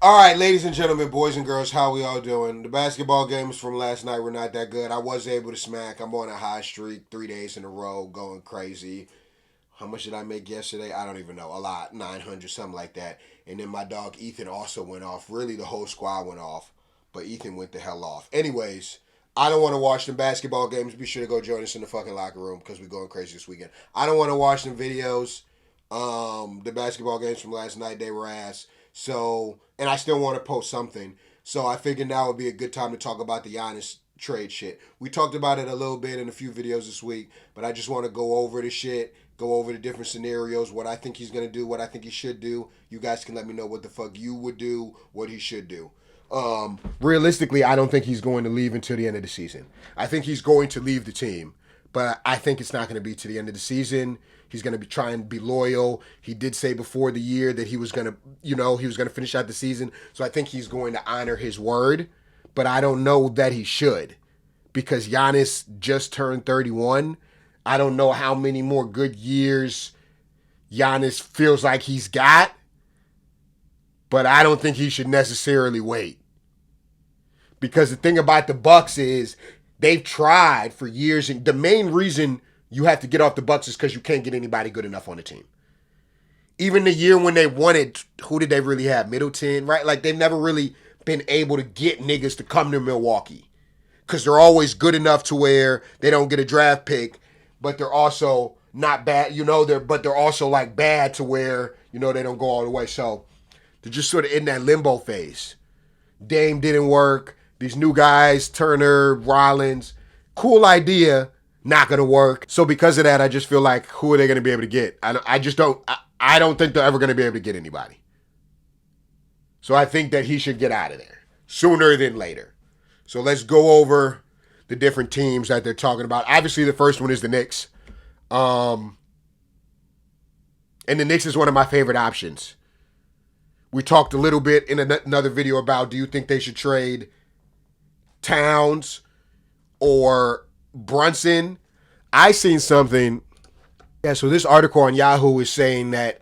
All right, ladies and gentlemen, boys and girls, how we all doing? The basketball games from last night were not that good. I was able to smack. I'm on a high streak, 3 days in a row, going crazy. How much did I make yesterday? I don't even know. A lot, 900, something like that. And then my dog Ethan also went off. Really, the whole squad went off, but Ethan went the hell off. Anyways, I don't want to watch them basketball games. Be sure to go join us in the fucking locker room because we're going crazy this weekend. I don't want to watch them videos. The basketball games from last night, they were ass. So, and I still want to post something. So I figured now would be a good time to talk about the Giannis trade shit. We talked about it a little bit in a few videos this week, but I just want to go over the shit, go over the different scenarios, what I think he's going to do, what I think he should do. You guys can let me know what the fuck you would do, what he should do. Realistically, I don't think he's going to leave until the end of the season. I think he's going to leave the team, but I think it's not going to be to the end of the season. He's going to be trying to be loyal. He did say before the year that he was going to, he was going to finish out the season. So I think he's going to honor his word, but I don't know that he should because Giannis just turned 31. I don't know how many more good years Giannis feels like he's got, but I don't think he should necessarily wait. Because the thing about the Bucks is they've tried for years, and the main reason you have to get off the Bucks is because you can't get anybody good enough on the team. Even the year when they won it, who did they really have? Middleton, right? Like they've never really been able to get niggas to come to Milwaukee because they're always good enough to where they don't get a draft pick, but they're also not bad, they're also like bad to where they don't go all the way. So they're just sort of in that limbo phase. Dame didn't work. These new guys, Turner, Rollins, cool idea, not gonna work. So because of that, I just feel like who are they gonna be able to get? I just don't. I don't think they're ever gonna be able to get anybody. So I think that he should get out of there sooner than later. So let's go over the different teams that they're talking about. Obviously, the first one is the Knicks, and the Knicks is one of my favorite options. We talked a little bit in another video about do you think they should trade Towns or Brunson. I seen something. Yeah, so this article on Yahoo is saying that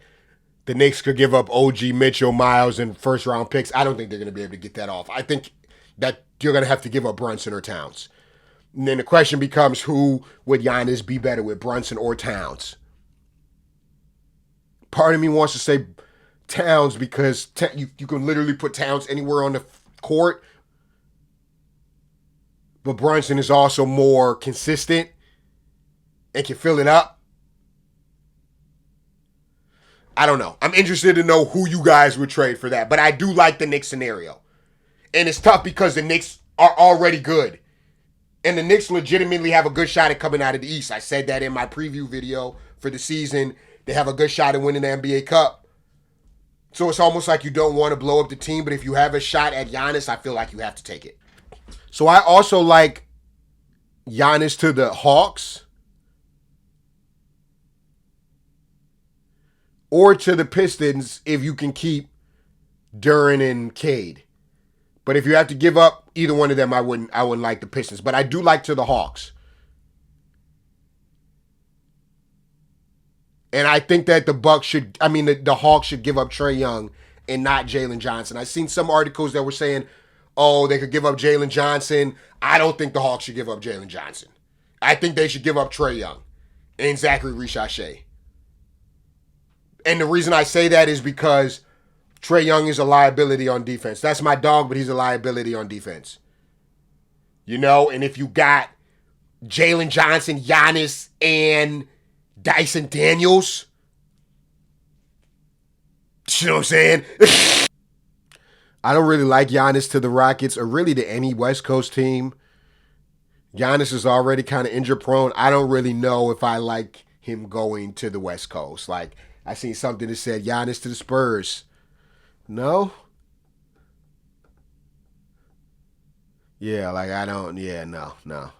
the Knicks could give up OG, Mitchell, Miles, and first round picks. I don't think they're going to be able to get that off. I think that you're going to have to give up Brunson or Towns. And then the question becomes who would Giannis be better with, Brunson or Towns? Part of me wants to say Towns because you can literally put Towns anywhere on the court. But Brunson is also more consistent and can fill it up. I don't know. I'm interested to know who you guys would trade for that. But I do like the Knicks scenario. And it's tough because the Knicks are already good. And the Knicks legitimately have a good shot at coming out of the East. I said that in my preview video for the season. They have a good shot at winning the NBA Cup. So it's almost like you don't want to blow up the team. But if you have a shot at Giannis, I feel like you have to take it. So I also like Giannis to the Hawks or to the Pistons if you can keep Duran and Cade. But if you have to give up either one of them, I wouldn't like the Pistons. But I do like to the Hawks. And I think that the Hawks should give up Trae Young and not Jalen Johnson. I've seen some articles that were saying, oh, they could give up Jalen Johnson. I don't think the Hawks should give up Jalen Johnson. I think they should give up Trae Young and Zachary Richardson. And the reason I say that is because Trae Young is a liability on defense. That's my dog, but he's a liability on defense. And if you got Jalen Johnson, Giannis, and Dyson Daniels, you know what I'm saying? I don't really like Giannis to the Rockets or really to any West Coast team. Giannis is already kind of injury prone. I don't really know if I like him going to the West Coast. Like, I seen something that said Giannis to the Spurs. No? Yeah, like I don't, yeah, no. No.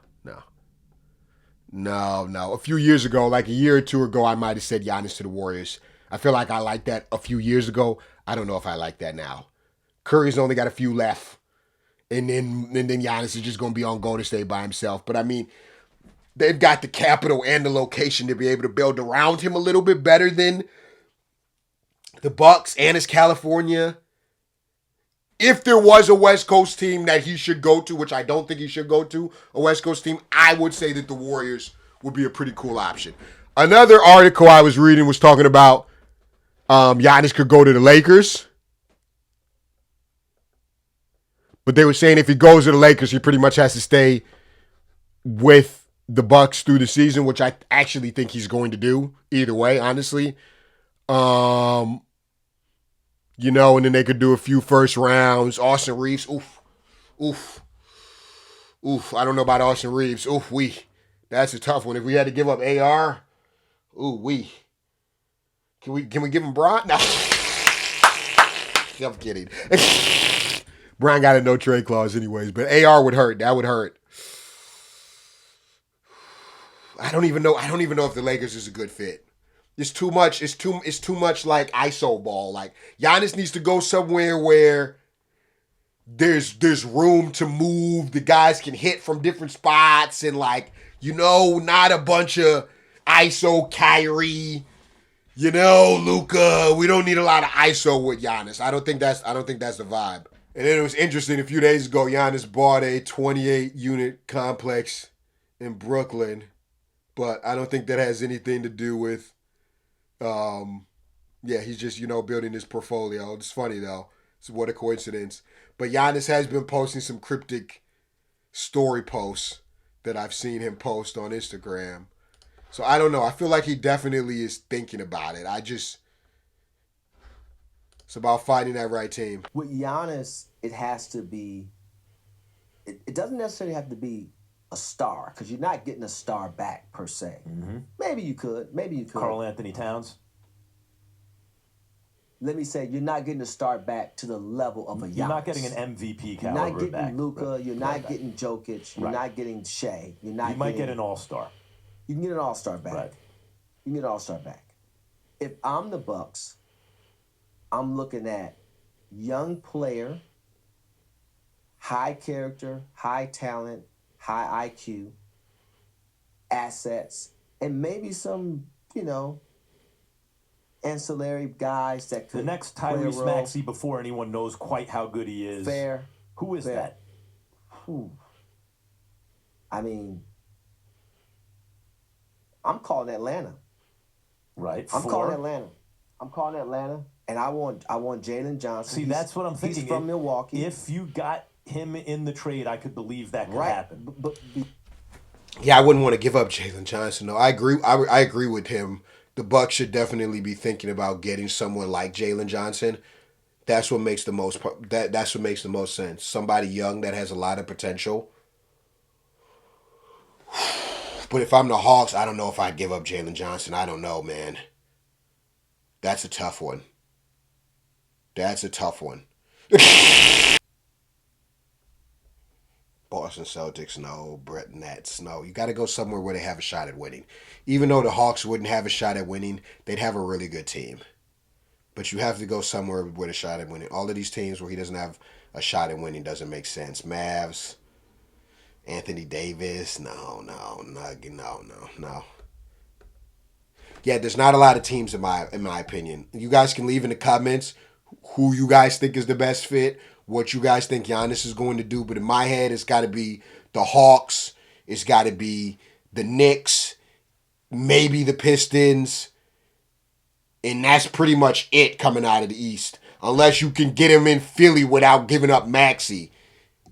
A few years ago, like a year or two ago, I might have said Giannis to the Warriors. I feel like I liked that a few years ago. I don't know if I like that now. Curry's only got a few left. And then Giannis is just going to be on Golden State by himself. But I mean, they've got the capital and the location to be able to build around him a little bit better than the Bucks, and it's California. if there was a West Coast team that he should go to, which I don't think he should go to, a West Coast team, I would say that the Warriors would be a pretty cool option. Another article I was reading was talking about Giannis could go to the Lakers. But they were saying if he goes to the Lakers, he pretty much has to stay with the Bucks through the season, which I actually think he's going to do either way, honestly. And then they could do a few first rounds. Austin Reeves, oof. I don't know about Austin Reeves. That's a tough one. If we had to give up AR, Can we give him Bron? No. I'm kidding. Bron got a no trade clause anyways, but AR would hurt. That would hurt. I don't even know if the Lakers is a good fit. It's too much. It's too much like ISO ball. Like Giannis needs to go somewhere where there's room to move. The guys can hit from different spots and not a bunch of ISO Kyrie. Luka. We don't need a lot of ISO with Giannis. I don't think that's the vibe. And then it was interesting. A few days ago, Giannis bought a 28-unit complex in Brooklyn, but I don't think that has anything to do with. He's just building his portfolio. It's funny though. What a coincidence. But Giannis has been posting some cryptic story posts that I've seen him post on Instagram. So I don't know. I feel like he definitely is thinking about it. It's about finding that right team. With Giannis, it has to be. It doesn't necessarily have to be a star because you're not getting a star back per se. Mm-hmm. Maybe you could. Karl Anthony Towns. Let me say, you're not getting a star back to the level of a Giannis. You're not getting an MVP caliber back. You're not getting Luka. You're not getting Jokic. You're not getting Shea. You might get an all-star. You can get an all-star back. Right. You can get an all-star back. If I'm the Bucks, I'm looking at young player, high character, high talent, high IQ, assets, and maybe some, ancillary guys that could. The next Tyrese Maxey before anyone knows quite how good he is. Fair. Who is that? I'm calling Atlanta. Right. I'm calling Atlanta, and I want Jalen Johnson. See, that's what I'm thinking. He's from Milwaukee. If you got him in the trade, I could believe that could happen. Yeah, I wouldn't want to give up Jalen Johnson though. I agree with him. The Bucks should definitely be thinking about getting someone like Jalen Johnson. That's what makes the most sense. Somebody young that has a lot of potential. But if I'm the Hawks, I don't know if I'd give up Jalen Johnson. I don't know, man. That's a tough one. Boston Celtics, no. Brett Nets, no. You got to go somewhere where they have a shot at winning. Even though the Hawks wouldn't have a shot at winning, they'd have a really good team. But you have to go somewhere with a shot at winning. All of these teams where he doesn't have a shot at winning doesn't make sense. Mavs, Anthony Davis, no. Yeah, there's not a lot of teams in my opinion. You guys can leave in the comments who you guys think is the best fit, what you guys think Giannis is going to do. But in my head, it's got to be the Hawks. It's got to be the Knicks, maybe the Pistons. And that's pretty much it coming out of the East. Unless you can get him in Philly without giving up Maxey.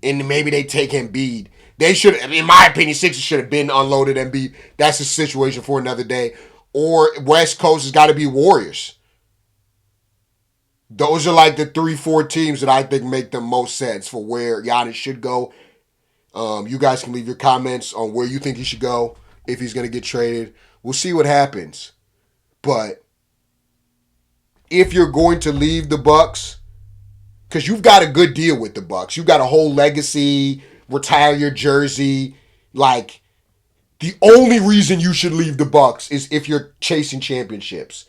And maybe they take Embiid. They should, in my opinion, Sixers should have been unloaded Embiid. That's a situation for another day. Or West Coast has got to be Warriors. Those are like the 3-4 teams that I think make the most sense for where Giannis should go. You guys can leave your comments on where you think he should go, if he's going to get traded. We'll see what happens. But if you're going to leave the Bucks, because you've got a good deal with the Bucks. You've got a whole legacy, retire your jersey. Like, the only reason you should leave the Bucks is if you're chasing championships.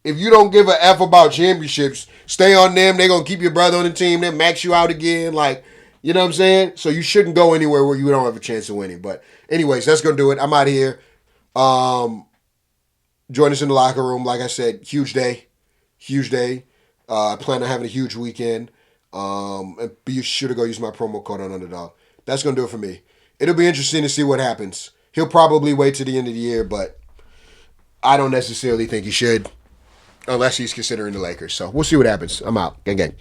If you don't give a F about championships, stay on them. They're going to keep your brother on the team. They max you out again. Like, you know what I'm saying? So you shouldn't go anywhere where you don't have a chance of winning. But anyways, that's going to do it. I'm out of here. Join us in the locker room. Like I said, huge day. I plan on having a huge weekend. And be sure to go use my promo code on Underdog. That's going to do it for me. It'll be interesting to see what happens. He'll probably wait to the end of the year, but I don't necessarily think he should unless he's considering the Lakers. So we'll see what happens. I'm out. Gang, gang.